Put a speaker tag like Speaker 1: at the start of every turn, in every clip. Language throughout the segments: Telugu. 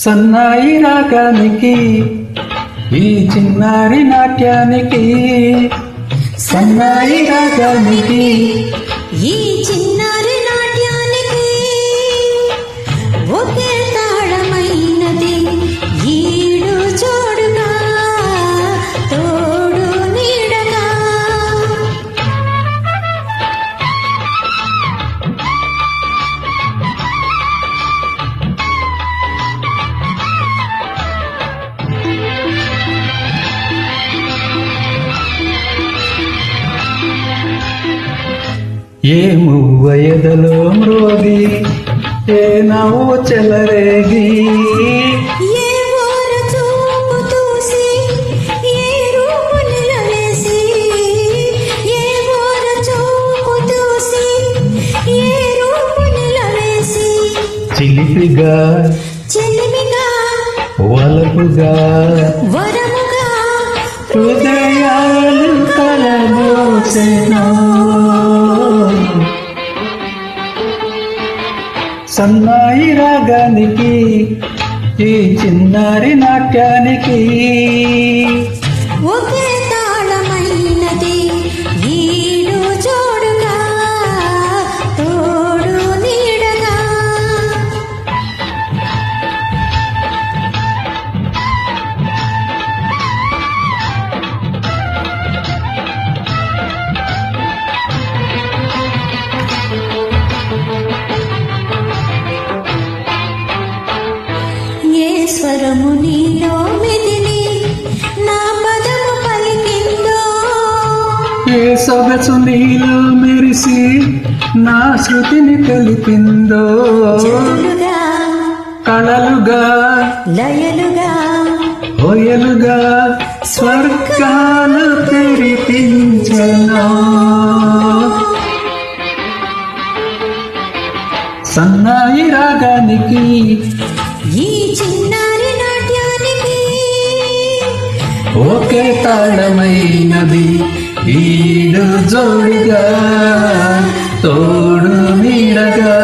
Speaker 1: సన్నాయి రాగానికి ఈ చిన్నారి నాట్యానికి, సన్నాయి రాగానికి
Speaker 2: ఈ చిన్నారి నాట్యానికి ఒకే తాళమైనది ఈడు జోడుగా తోడు నీడగా.
Speaker 1: ఏ మువ్వయదలో మ్రోగి, ఏ నవ్వు చెలరేగి,
Speaker 2: ఏ ఓర చూపు చూసి ఏ రూపు నిలవేసి, ఏ ఓర చూపు చూసి ఏ రూపు నిలవేసి,
Speaker 1: చిలిపిగా
Speaker 2: చెలిమిగా
Speaker 1: వలపుగా
Speaker 2: వరముగా
Speaker 1: హృదయాలు కలబోసెను. సన్నాయి రాగానికి ఈ చిన్నారి నాట్యానికి
Speaker 2: ఒకే తాళమైనది ఈడు జోడుగా తోడు నీడగా. ఏ స్వరము నీలో మెదిలి నా పదము పలికిందో,
Speaker 1: ఏ సొగసు నీలో మెరిసి నా శృతిని తెలిపిందో,
Speaker 2: జల్లుగా
Speaker 1: కళలుగా
Speaker 2: లయలుగా
Speaker 1: హొయలుగా స్వర్గాలు తెరిపించెను. సన్నాయి రాగానికి
Speaker 2: ఈ చిన్నారి నాట్యానికి
Speaker 1: ఒకే తాళమైనది ఈడు జోడుగా తోడు నీడగా,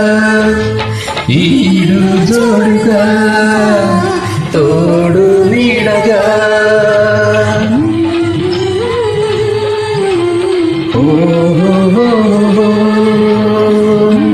Speaker 1: ఈడు జోడుగా తోడు నీడగా. ఓ